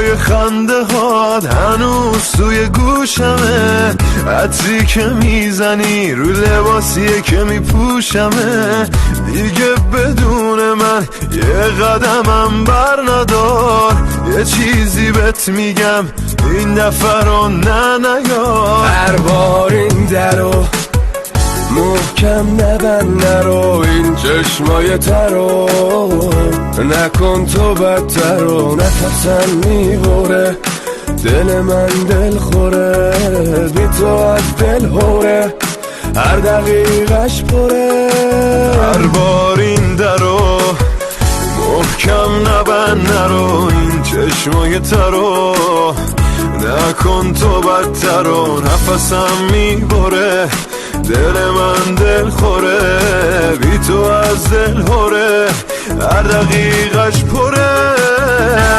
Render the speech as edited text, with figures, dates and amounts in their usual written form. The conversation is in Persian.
صدای خنده هات هنوز توی گوشمه، عطری که میزنی رو لباسیه که میپوشمه. دیگه بدون من یه قدمم بر ندار، یه چیزی بهت میگم این دفعه رو نیار. هر بار این درو محکم نبند، نرو این چشمای ترو نکن تو بدتر و نفسم میبره، دل من دل خوره، بی تو از دل هوره، هر دقیقش پره. هر بار این درو محکم نبند، نرو این چشمای ترو نکن تو بدتر و نفسم میبره، دل من دل خوره، بی تو از دل هوره، هر دقیقش پره.